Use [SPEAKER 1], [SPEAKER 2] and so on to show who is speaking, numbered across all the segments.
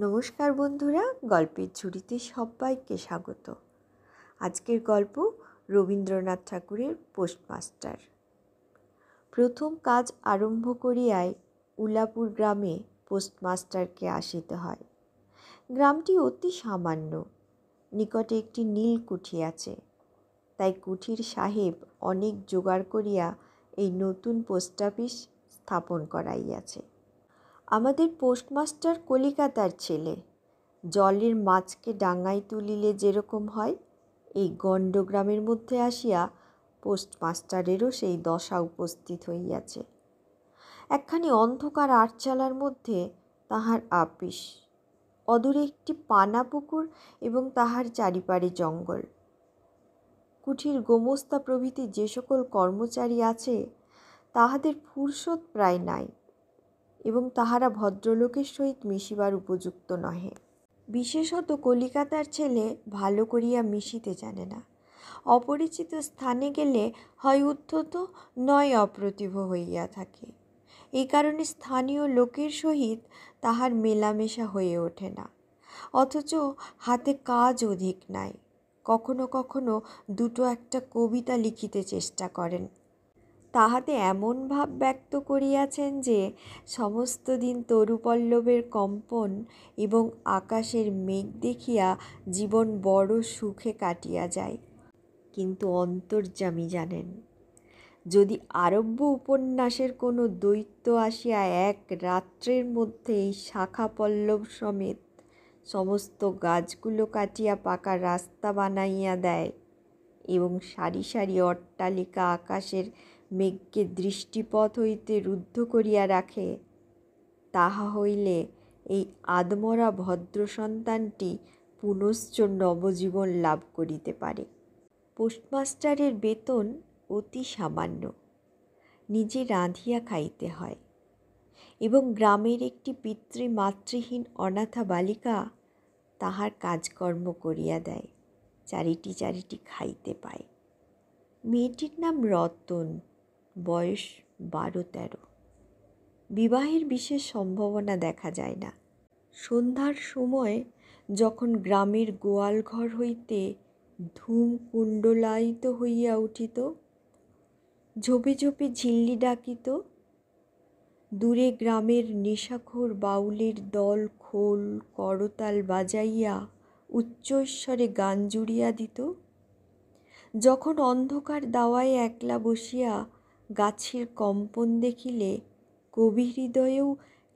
[SPEAKER 1] নমস্কার বন্ধুরা, গল্পের ঝুড়িতে সবাইকে স্বাগত। আজকের গল্প রবীন্দ্রনাথ ঠাকুরের পোস্টমাস্টার। প্রথম কাজ আরম্ভ করিয়ায় উলাপুর গ্রামে পোস্টমাস্টারকে আসিতে হয়। গ্রামটি অতি সামান্য, নিকটে একটি নীল কুঠি আছে। তাই কুঠির সাহেব অনেক জোগাড় করিয়া এই নতুন পোস্ট অফিস স্থাপন করাইয়াছে। আমাদের পোস্টমাস্টার কলিকাতার ছেলে। জলের মাছকে ডাঙায় তুলিলে যেরকম হয়, এই গণ্ডগ্রামের মধ্যে আসিয়া পোস্টমাস্টারেরও সেই দশা উপস্থিত হইয়াছে। একখানি অন্ধকার আটচালার মধ্যে তাহার আপিস, অদূরে একটি পানা পুকুর এবং তাহার চারিপাড়ে জঙ্গল। কুঠির গোমস্তা প্রভৃতি যে সকল কর্মচারী আছে, তাহাদের ফুরসত প্রায় নাই এবং তাহারা ভদ্রলোকের সহিত মিশিবার উপযুক্ত নহে। বিশেষত কলিকাতার ছেলে ভালো করিয়া মিশিতে জানে না। অপরিচিত স্থানে গেলে হয় উদ্ধত নয় অপ্রতিভ হইয়া থাকে। এই কারণে স্থানীয় লোকের সহিত তাহার মেলামেশা হয়ে ওঠে না। অথচ হাতে কাজ অধিক নাই। কখনো কখনো দুটো একটা কবিতা লিখিতে চেষ্টা করেন। তাহাতে এমন ভাব ব্যক্ত করিয়াছেন যে সমস্ত দিন তরুপল্লবের কম্পন এবং আকাশের মেঘ দেখিয়া জীবন বড় সুখে কাটিয়া যায়। কিন্তু অন্তর্যামী জানেন, যদি আরব্য উপন্যাসের কোনো দৈত্য আসিয়া এক রাত্রের মধ্যে এই শাখা পল্লব সমেত সমস্ত গাছগুলো কাটিয়া পাকা রাস্তা বানাইয়া দেয় এবং সারি সারি অট্টালিকা আকাশের মেঘকে দৃষ্টিপথ হইতে রুদ্ধ করিয়া রাখে, তাহা হইলে এই আদমরা ভদ্র সন্তানটি পুনশ্চ নবজীবন লাভ করিতে পারে। পোস্টমাস্টারের বেতন অতি সামান্য, নিজে রাঁধিয়া খাইতে হয় এবং গ্রামের একটি পিতৃমাতৃহীন অনাথা বালিকা তাহার কাজকর্ম করিয়া দেয়, চারিটি চারিটি খাইতে পায়। মেয়েটির নাম রতন, বয়স 12-13। বিবাহের বিশেষ সম্ভাবনা দেখা যায় না। সন্ধ্যার সময় যখন গ্রামের গোয়াল ঘর হইতে ধূম কুণ্ডলায়িত হইয়া উঠিত, ঝোপে ঝোপে ঝিল্লি ডাকিত, দূরে গ্রামের নেশাখোর বাউলের দল খোল করতাল বাজাইয়া উচ্চৈঃস্বরে গান জুড়িয়া দিত, যখন অন্ধকার দাওয়ায় একলা বসিয়া গাছের কম্পন দেখিলে কবি হৃদয়েও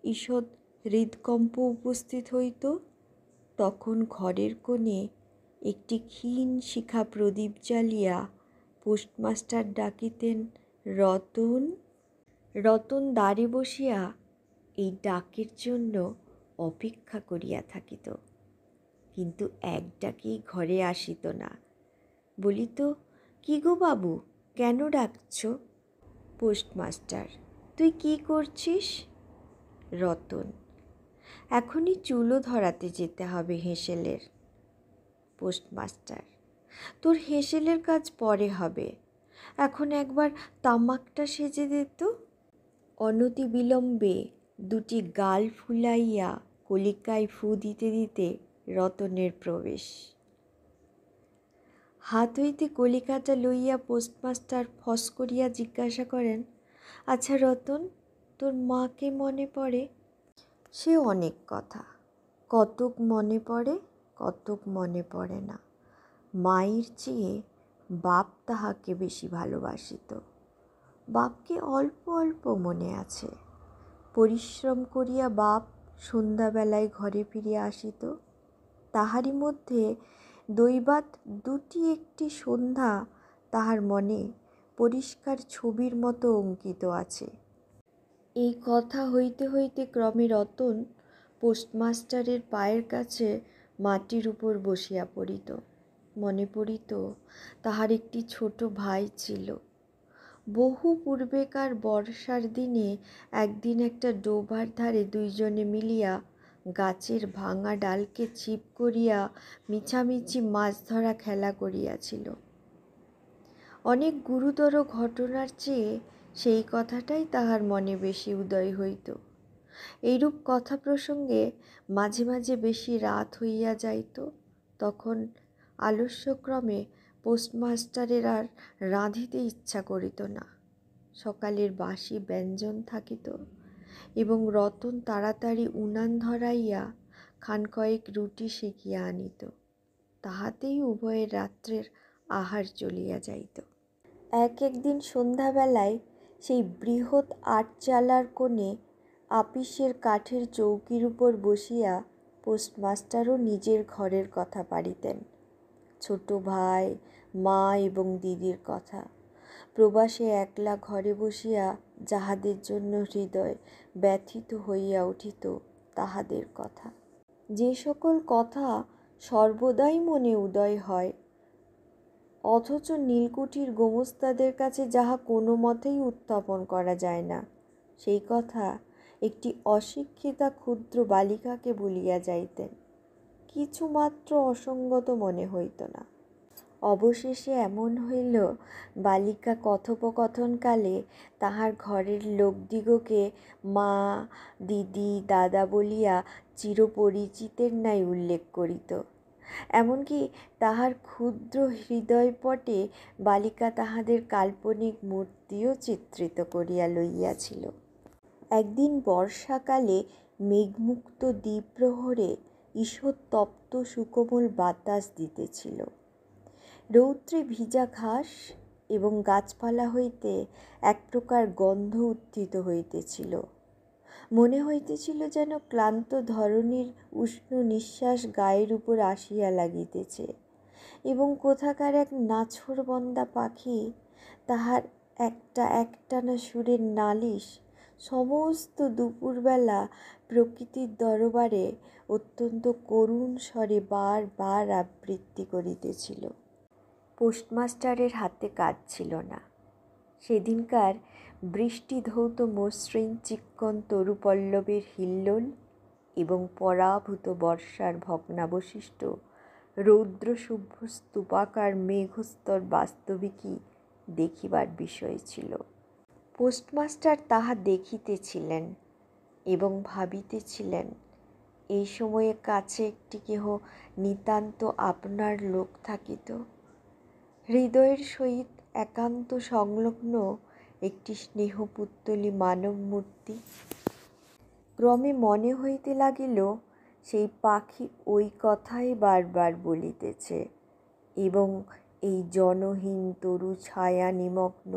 [SPEAKER 1] ঈষৎ হৃদকম্প উপস্থিত হইত, তখন ঘরের কোণে একটি ক্ষীণ শিখা প্রদীপ জ্বালিয়া পোস্টমাস্টার ডাকিতেন, রতন। রতন দ্বারে বসিয়া এই ডাকের জন্য অপেক্ষা করিয়া থাকিত, কিন্তু এক ডাকেই ঘরে আসিত না। বলিত, কি গো বাবু, কেন ডাকছ? পোস্টমাস্টার, তুই কি করছিস? রতন, এখনই চুলো ধরাতে যেতে হবে হেঁসেলের। পোস্টমাস্টার, তোর হেঁসেলের কাজ পরে হবে, এখন একবার তামাকটা সেজে দে তো। অনতি বিলম্বে দুটি গাল ফুলাইয়া কলিকায় ফু দিতে দিতে রতনের প্রবেশ। হাত হইতে কলিকাটা লইয়া পোস্টমাস্টার ফস করিয়া জিজ্ঞাসা করেন, আচ্ছা রতন, তোর মাকে মনে পড়ে? সে অনেক কথা, কতক মনে পড়ে, কতক মনে পড়ে না। মায়ের চেয়ে বাপ তাহাকে বেশি ভালোবাসিত। বাপকে অল্প অল্প মনে আছে। পরিশ্রম করিয়া বাপ সন্ধ্যাবেলায় ঘরে ফিরিয়া আসিত, তাহারই মধ্যে দৈবাৎ দুটি একটি সন্ধ্যা তাহার মনে পরিষ্কার ছবির মতো অঙ্কিত আছে। এই কথা হইতে হইতে ক্রমে রতন পোস্টমাস্টারের পায়ের কাছে মাটির উপর বসিয়া পড়িত। মনে পড়িত তাহার একটি ছোট ভাই ছিল। বহু পূর্বেকার বর্ষার দিনে একদিন একটা ডোবার ধারে দুইজনে মিলিয়া গাছের ভাঙা ডালকে চিপ করিয়া মিছামিছি মাছ ধরা খেলা করিয়াছিল। অনেক গুরুতর ঘটনার চেয়ে সেই কথাটাই তাহার মনে বেশি উদয় হইত। এইরূপ কথা প্রসঙ্গে মাঝে মাঝে বেশি রাত হইয়া যাইত। তখন আলস্যক্রমে পোস্টমাস্টারের আর রাঁধিতে ইচ্ছা করিত না। সকালের বাসি ব্যঞ্জন থাকিত এবং রতন তাড়াতাড়ি উনান ধরাইয়া খানকয়েক রুটি সেকিয়া আনিত। তাহাতেই উভয়ের রাত্রের আহার চলিয়া যাইত। একদিন সন্ধ্যাবেলায় সেই বৃহৎ আটচালার কোণে আপিসের কাঠের চৌকির উপর বসিয়া পোস্টমাস্টারও নিজের ঘরের কথা পাড়িতেন। ছোট ভাই, মা এবং দিদির কথা, প্রবাসে একলা ঘরে বসিয়া যাহাদের জন্য হৃদয় ব্যথিত হইয়া উঠিত তাহাদের কথা। যে সকল কথা সর্বদাই মনে উদয় হয়, অথচ নীলকুঠির গোমস্তাদের কাছে যাহা কোনো মতেই উত্থাপন করা যায় না, সেই কথা একটি অশিক্ষিতা ক্ষুদ্র বালিকাকে বলিয়া যাইতেন। কিছুমাত্র অসঙ্গত মনে হইত না। অবশেষে এমন হইল, বালিকা কথোপকথনকালে তাহার ঘরের লোকদিগকে মা, দিদি, দাদা বলিয়া চিরপরিচিতের ন্যায় উল্লেখ করিত। এমনকি তাহার ক্ষুদ্র হৃদয়পটে বালিকা তাহাদের কাল্পনিক মূর্তিও চিত্রিত করিয়া লইয়াছিল। একদিন বর্ষাকালে মেঘমুক্ত দ্বিপ্রহরে ঈষৎ তপ্ত সুকোমল বাতাস দিতেছিল। রৌদ্রে ভিজা ঘাস এবং গাছপালা হইতে এক প্রকার গন্ধ উত্থিত হইতেছিল। মনে হইতেছিল যেন ক্লান্ত ধরণীর উষ্ণ নিঃশ্বাস গায়ের উপর আসিয়া লাগিতেছে এবং কোথাকার এক নাছোড়বন্দা পাখি তাহার একটানা সুরের নালিশ সমস্ত দুপুরবেলা প্রকৃতির দরবারে অত্যন্ত করুণ স্বরে বার আবৃত্তি করিতেছিল। পোস্টমাস্টারের হাতে কাজ ছিল না। সেদিনকার বৃষ্টি ধৌত মসৃণ চিক্কণ তরুপল্লবের হিল্লোল এবং পরাভূত বর্ষার ভগ্নাবশিষ্ট রৌদ্রশুভ্র স্তূপাকার মেঘস্তর বাস্তবিকই দেখিবার বিষয় ছিল। পোস্টমাস্টার তাহা দেখিতেছিলেন এবং ভাবিতেছিলেন, এই সময়ে কাছে একটি কেহ নিতান্ত আপনার লোক থাকিত, হৃদয়ের সহিত একান্ত সংলগ্ন একটি স্নেহপুত্তলী মানব মূর্তি। ক্রমে মনে হইতে লাগিল, সেই পাখি ওই কথাই বারবার বলিতেছে এবং এই জনহীন তরু ছায়া নিমগ্ন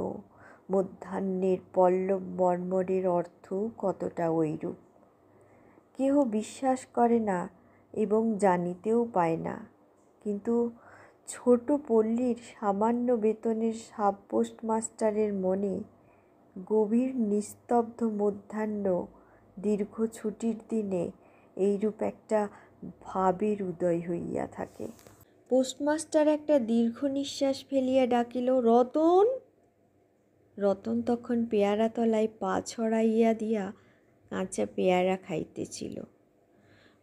[SPEAKER 1] মধ্যাহ্নের পল্লব মর্মরের অর্থও কতটা ঐরূপ। কেহ বিশ্বাস করে না এবং জানিতেও পায় না, কিন্তু ছোট পল্লীর সামান্য বেতনের সাব পোস্টমাস্টারের মনে গভীর নিস্তব্ধ মধ্যাহ্ন দীর্ঘ ছুটির দিনে এইরূপ একটা ভাবের উদয় হইয়া থাকে। পোস্টমাস্টার একটা দীর্ঘ নিঃশ্বাস ফেলিয়া ডাকিল, রতন। রতন তখন পেয়ারা তলায় পা ছড়াইয়া দিয়া কাঁচা পেয়ারা খাইতেছিল।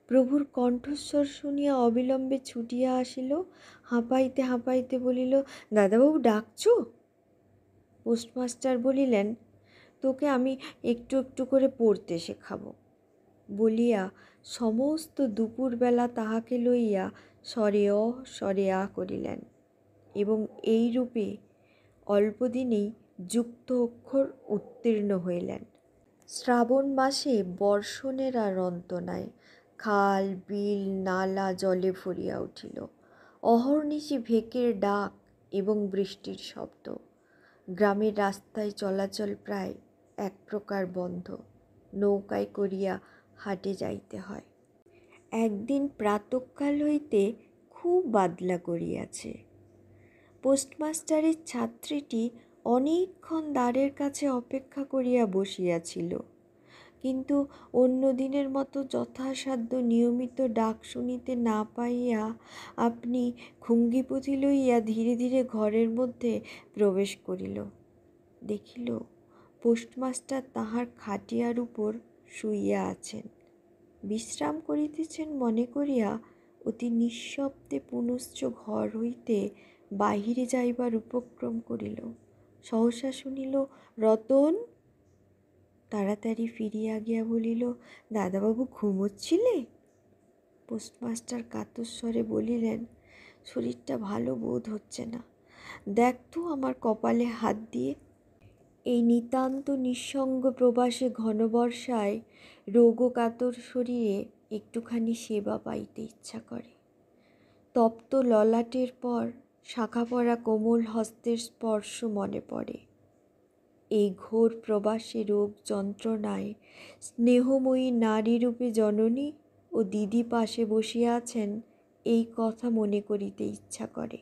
[SPEAKER 1] প্রভুর কণ্ঠস্বর শুনিয়া অবিলম্বে ছুটিয়া আসিল, হাঁপাইতে হাঁপাইতে বলিল, দাদাবাবু ডাকছ? পোস্টমাস্টার বলিলেন, তোকে আমি একটু একটু করে পড়তে শেখাবো বলিয়া সমস্ত দুপুরবেলা তাহাকে লইয়া স্বরে আ করিলেন এবং এই রূপে অল্পদিনেই যুক্ত অক্ষর উত্তীর্ণ হইলেন। শ্রাবণ মাসে বর্ষণের আর অন্ত নাই। খাল, বিল, নালা জলে ভরিয়া উঠিল। অহর্নিশি ভেকের ডাক এবং বৃষ্টির শব্দ। গ্রামের রাস্তায় চলাচল প্রায় এক প্রকার বন্ধ। নৌকায় করিয়া হাটে যাইতে হয়। একদিন প্রাতঃকাল হইতে খুব বাদলা করিয়াছে। পোস্টমাস্টারের ছাত্রীটি অনেকক্ষণ দ্বারের কাছে অপেক্ষা করিয়া বসিয়াছিল, কিন্তু অন্য দিনের মতো যথাসাধ্য নিয়মিত ডাক শুনিতে না পাইয়া আপনি খুঙ্গিপুঁথি লইয়া ধীরে ধীরে ঘরের মধ্যে প্রবেশ করিল। দেখিল, পোস্টমাস্টার তাহার খাটিয়ার উপর শুইয়া আছেন। বিশ্রাম করিতেছেন মনে করিয়া অতি নিঃশব্দে পুনশ্চ ঘর হইতে বাহিরে যাইবার উপক্রম করিল। সহসা শুনিল, রতন। তাড়াতাড়ি ফিরিয়া গিয়া বলিল, দাদাবাবু ঘুমোচ্ছিলে? পোস্টমাস্টার কাতর স্বরে বলিলেন, শরীরটা ভালো বোধ হচ্ছে না, দেখ তো আমার কপালে হাত দিয়ে। এই নিতান্ত নিঃসঙ্গ প্রবাসে ঘনবর্ষায় রোগকাতর শরীরে একটুখানি সেবা পাইতে ইচ্ছা করে। তপ্ত ললাটের পর শাখা পরা কোমল হস্তের স্পর্শ মনে পড়ে। এই ঘোর প্রবাসে রোগ যন্ত্রণায় স্নেহময়ী নারীরূপে জননী ও দিদি পাশে বসিয়া আছেন, এই কথা মনে করিতে ইচ্ছা করে।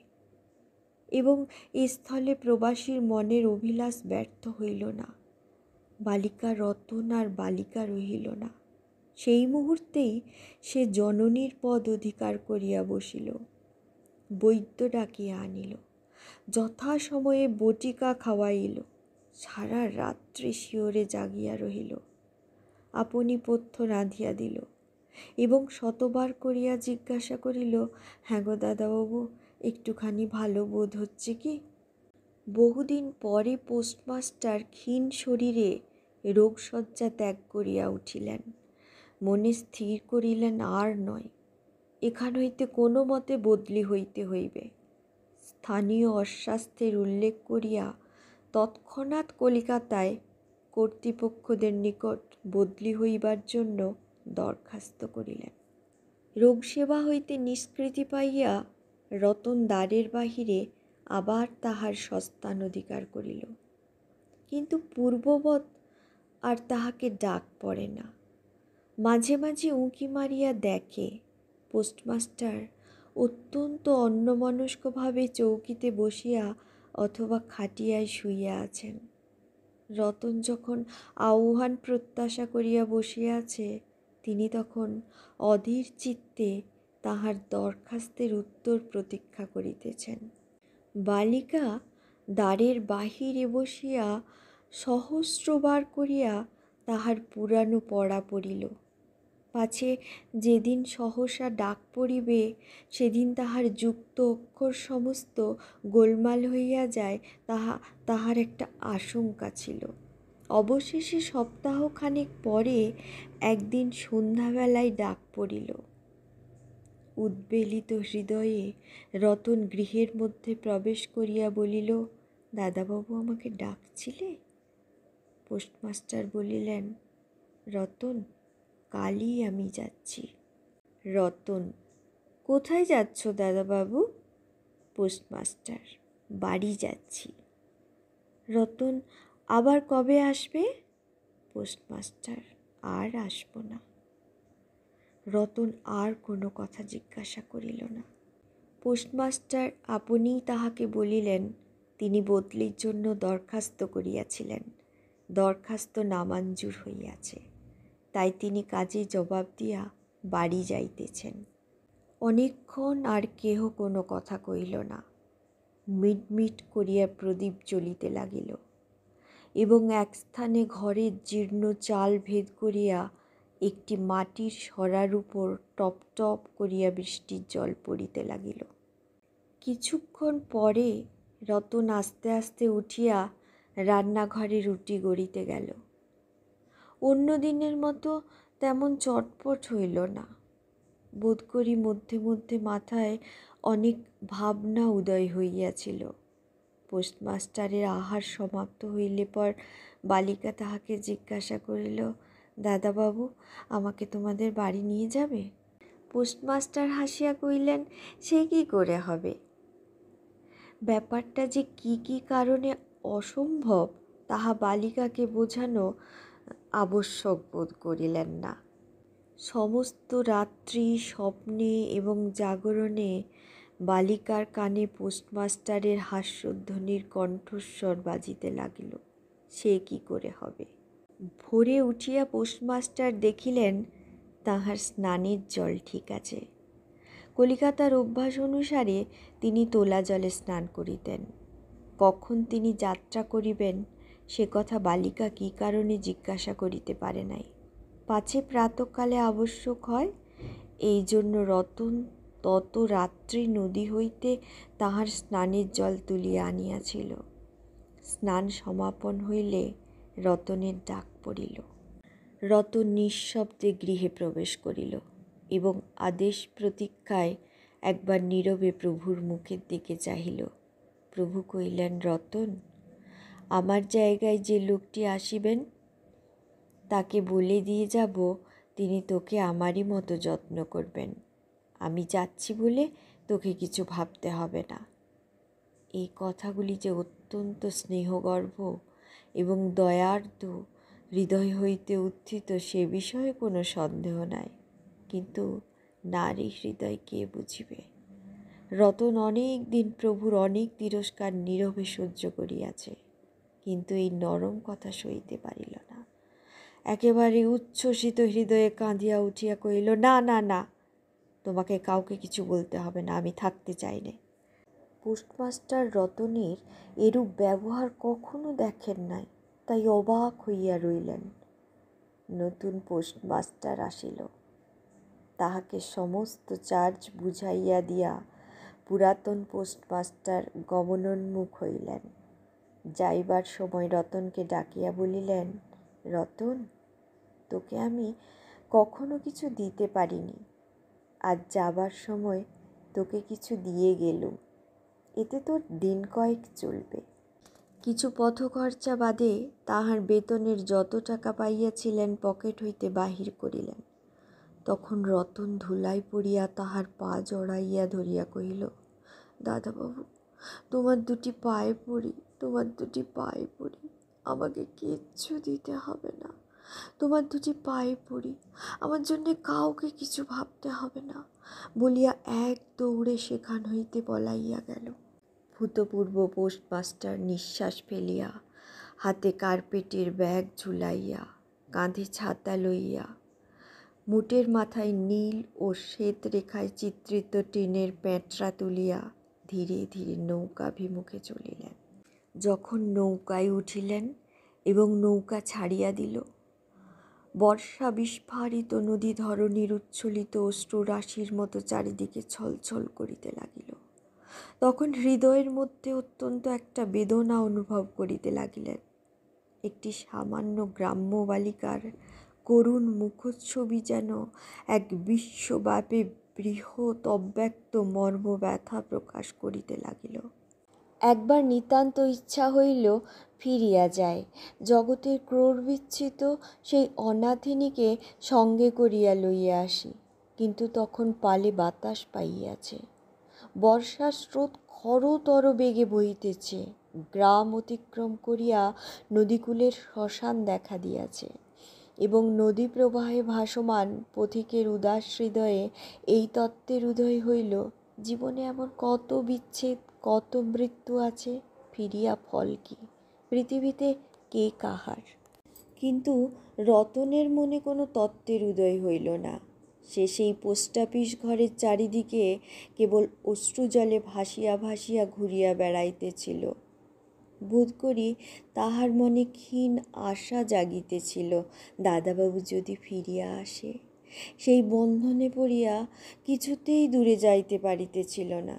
[SPEAKER 1] এবং এ স্থলে প্রবাসীর মনের অভিলাষ ব্যর্থ হইল না। বালিকা রতন আর বালিকা রহিল না। সেই মুহূর্তেই সে জননীর পদ অধিকার করিয়া বসিল। বৈদ্য ডাকিয়া আনিল, যথাসময়ে বটিকা খাওয়াইল। সারা রাত্রি শিওরে জাগিয়া রহিল। আপনি পথ্য রাঁধিয়া দিল এবং শতবার করিয়া জিজ্ঞাসা করিল, হ্যাঁ গো দাদাবাবু, একটুখানি ভালো বোধ হচ্ছে কি? বহুদিন পরে পোস্টমাস্টার ক্ষীণ শরীরে রোগশয্যা ত্যাগ করিয়া উঠিলেন। মনে স্থির করিলেন, আর নয়, এখান হইতে কোনো মতে বদলি হইতে হইবে। স্থানীয় অস্বাস্থ্যের উল্লেখ করিয়া তৎক্ষণাৎ কলিকাতায় কর্তৃপক্ষদের নিকট বদলি হইবার জন্য দরখাস্ত করিলেন। রোগসেবা হইতে নিষ্কৃতি পাইয়া রতন দ্বারের বাহিরে আবার তাহার স্বস্থান অধিকার করিল। কিন্তু পূর্ববৎ আর তাহাকে ডাক পড়ে না। মাঝে মাঝে উঁকি মারিয়া দেখে পোস্টমাস্টার অত্যন্ত অন্যমনস্কভাবে চৌকিতে বসিয়া অথবা খাটিয়ায় শুইয়া আছেন। রতন যখন আহ্বান প্রত্যাশা করিয়া বসিয়া আছে, তিনি তখন অধীর চিত্তে তাহার দরখাস্তের উত্তর প্রতীক্ষা করিতেছেন। বালিকা দ্বারের বাহিরে বসিয়া সহস্রবার করিয়া তাহার পুরানো পড়া পড়িল, পাছে যেদিন সহসা ডাক পড়িবে সেদিন তাহার যুক্ত অক্ষর সমস্ত গোলমাল হইয়া যায়, তাহার একটা আশঙ্কা ছিল। অবশেষে সপ্তাহখানেক পরে একদিন সন্ধ্যাবেলায় ডাক পড়িল। উদ্বেলিত হৃদয়ে রতন গৃহের মধ্যে প্রবেশ করিয়া বলিল, দাদাবাবু আমাকে ডাকছিলে? পোস্টমাস্টার বলিলেন, রতন, কালই আমি যাচ্ছি। রতন, কোথায় যাচ্ছ দাদাবাবু? পোস্টমাস্টার, বাড়ি যাচ্ছি। রতন, আবার কবে আসবে? পোস্টমাস্টার, আর আসব না। রতন আর কোনো কথা জিজ্ঞাসা করিল না। পোস্টমাস্টার আপনিই তাহাকে বলিলেন, তিনি বদলির জন্য দরখাস্ত করিয়াছিলেন, দরখাস্ত নামঞ্জুর হইয়াছে, তাই তিনি কাজে জবাব দিয়া বাড়ি যাইতেছেন। অনেকক্ষণ আর কেহ কোনো কথা কইল না। মিটমিট করিয়া প্রদীপ জ্বলিতে লাগিল এবং এক স্থানে ঘরের জীর্ণ চাল ভেদ করিয়া একটি মাটির সরার উপর টপ টপ করিয়া বৃষ্টির জল পড়িতে লাগিল। কিছুক্ষণ পরে রতন আস্তে আস্তে উঠিয়া রান্নাঘরে রুটি গড়িতে গেল। অন্য দিনের মতো তেমন চটপট হইল না। বোধ করি মধ্যে মধ্যে মাথায় অনেক ভাবনা উদয় হইয়াছিল। পোস্টমাস্টারের আহার সমাপ্ত হইলে পর বালিকা তাহাকে জিজ্ঞাসা করিল, দাদাবাবু, আমাকে তোমাদের বাড়ি নিয়ে যাবে? পোস্টমাস্টার হাসিয়া কহিলেন, সে কি করে হবে? ব্যাপারটা যে কি কি কারণে অসম্ভব তাহা বালিকাকে বোঝানো আবশ্যক বোধ করিলেন না। সমস্ত রাত্রি স্বপ্নে এবং জাগরণে বালিকার কানে পোস্টমাস্টারের হাস্যধ্বনির কণ্ঠস্বর বাজিতে লাগিল। সে কি করে হবে? ভোরে উঠিয়া পোস্টমাস্টার দেখিলেন তাহার স্নানের জল ঠিক আছে। কলিকাতার অভ্যাস অনুসারে তিনি তোলা জলে স্নান করিতেন। কখন তিনি যাত্রা করিবেন সে কথা বালিকা কী কারণে জিজ্ঞাসা করিতে পারে নাই। পাছে প্রাতকালে আবশ্যক হয়, এই জন্য রতন তত রাত্রি নদী হইতে তাহার স্নানের জল তুলিয়া আনিয়াছিল। স্নান সমাপন হইলে রতনের ডাক পড়িল। রতন নিঃশব্দে গৃহে প্রবেশ করিল এবং আদেশ প্রতীক্ষায় একবার নীরবে প্রভুর মুখের দিকে চাহিল। প্রভু কহিলেন, রতন, আমার জায়গায় যে লোকটি আসিবেন তাকে বলে দিয়ে যাব তিনি তোকে আমারই মতো যত্ন করবেন। আমি যাচ্ছি বলে তোকে কিছু ভাবতে হবে না। এই কথাগুলি যে অত্যন্ত স্নেহগর্ভ এবং দয়ার্দ্র হৃদয় হইতে উত্থিত সে বিষয়ে কোনো সন্দেহ নাই। কিন্তু নারী হৃদয় কে বুঝিবে? রতন অনেক দিন প্রভুর অনেক তিরস্কার নীরবে সহ্য করিয়াছে, কিন্তু এই নরম কথা সইতে পারিল না। একেবারে উচ্ছ্বসিত হৃদয়ে কাঁদিয়া উঠিয়া কহিল, না না না, তোমাকে কাউকে কিছু বলতে হবে না, আমি থাকতে চাই না। পোস্টমাস্টার রতনের এরূপ ব্যবহার কখনো দেখেন নাই, তাই অবাক হইয়া রইলেন। নতুন পোস্টমাস্টার আসিল। তাহাকে সমস্ত চার্জ বুঝাইয়া দিয়া পুরাতন পোস্টমাস্টার গমনোন্মুখ হইলেন। যাইবার সময় রতনকে ডাকিয়া বলিলেন, রতন, তোকে আমি কখনো কিছু দিতে পারিনি, আজ যাবার সময় তোকে কিছু দিয়ে গেলুম, এতে তোর দিন কয়েক চলবে। কিছু পথখরচা বাদে তাহার বেতনের যত টাকা পাইয়াছিলেন পকেট হইতে বাহির করিলেন। তখন রতন ধুলায় পড়িয়া তাহার পা জড়াইয়া ধরিয়া কহিল, দাদাবাবু, তোমার দুটি পায়ে পড়ি, তোমার দুটি পায়ে পড়ি, আমাকে কিচ্ছু দিতে হবে না, তোমার দুটি পায়ে পড়ি, আমার জন্যে কাউকে কিছু ভাবতে হবে না, বলিয়া এক দৌড়ে সেখান হইতে পলাইয়া গেল। ভূতপূর্ব পোস্টমাস্টার নিঃশ্বাস ফেলিয়া, হাতে কার্পেটের ব্যাগ ঝুলাইয়া, কাঁধে ছাতা লইয়া, মুটের মাথায় নীল ও শ্বেত রেখায় চিত্রিত টিনের প্যাঁটরা তুলিয়া ধীরে ধীরে নৌকাভিমুখে চলিলেন। যখন নৌকায় উঠিলেন এবং নৌকা ছাড়িয়া দিল, বর্ষা বিস্ফারিত নদী ধরণীর উচ্ছ্বলিত অশ্রুরাশির মতো চারিদিকে ছলছল করিতে লাগিল। তখন হৃদয়ের মধ্যে অত্যন্ত একটা বেদনা অনুভব করিতে লাগিলেন। একটি সামান্য গ্রাম্য বালিকার করুণ মুখচ্ছবি যেন এক বিশ্বব্যাপী বৃহৎ অব্যক্ত মর্ম ব্যথা প্রকাশ করিতে লাগিল। একবার নিতান্ত ইচ্ছা হইল ফিরিয়া যায়, জগতের ক্রোড়বিচ্ছিত সেই অনাথিনীকে সঙ্গে করিয়া লইয়া আসি, কিন্তু তখন পালে বাতাস পাইয়াছে, বর্ষার স্রোত খরতর বেগে বহিতেছে, গ্রাম অতিক্রম করিয়া নদীকূলের শ্মশান দেখা দিয়াছে, এবং নদী প্রবাহে ভাসমান পথিকের উদাস হৃদয়ে এই তত্ত্বের উদয় হইল, জীবনে এমন কত বিচ্ছেদ, কত মৃত্যু আছে, ফিরিয়া ফল কি, পৃথিবীতে কে কাহার। কিন্তু রতনের মনে কোনো তত্ত্বের উদয় হইল না। সে সেই পোস্ট অফিস ঘরের চারিদিকে কেবল অশ্রুজলে ভাসিয়া ভাসিয়া ঘুরিয়া বেড়াইতেছিল। বোধ করি তাহার মনে ক্ষীণ আশা জাগিতেছিল, দাদাবাবু যদি ফিরিয়া আসে। সেই বন্ধনে পড়িয়া কিছুতেই দূরে যাইতে পারিতেছিল না।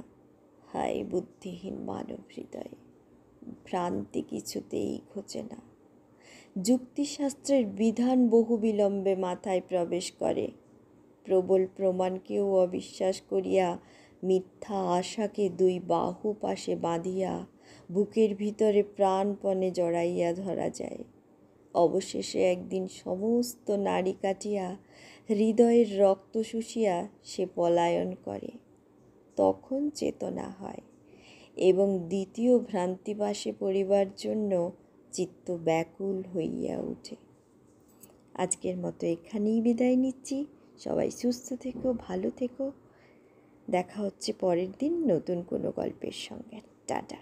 [SPEAKER 1] হায় বুদ্ধিহীন মানব হৃদয়, ভ্রান্তি কিছুতেই ঘোচে না। যুক্তিশাস্ত্রের বিধান বহু বিলম্বে মাথায় প্রবেশ করে। প্রবল প্রমাণকেও অবিশ্বাস করিয়া মিথ্যা আশাকে দুই বাহু পাশে বাঁধিয়া বুকের ভিতরে প্রাণপণে জড়াইয়া ধরা যায়। অবশেষে একদিন সমস্ত নাড়ি কাটিয়া হৃদয়ের রক্ত শুষিয়া সে পলায়ন করে। তখন চেতনা হয় এবং দ্বিতীয় ভ্রান্তিবাসে পড়িবার জন্য চিত্ত ব্যাকুল হইয়া ওঠে। আজকের মতো এখানেই বিদায় নিচ্ছি। সবাই সুস্থ থেকো, ভালো থেকো। দেখা হচ্ছে পরের দিন নতুন কোনো গল্পের সঙ্গে। টাটা।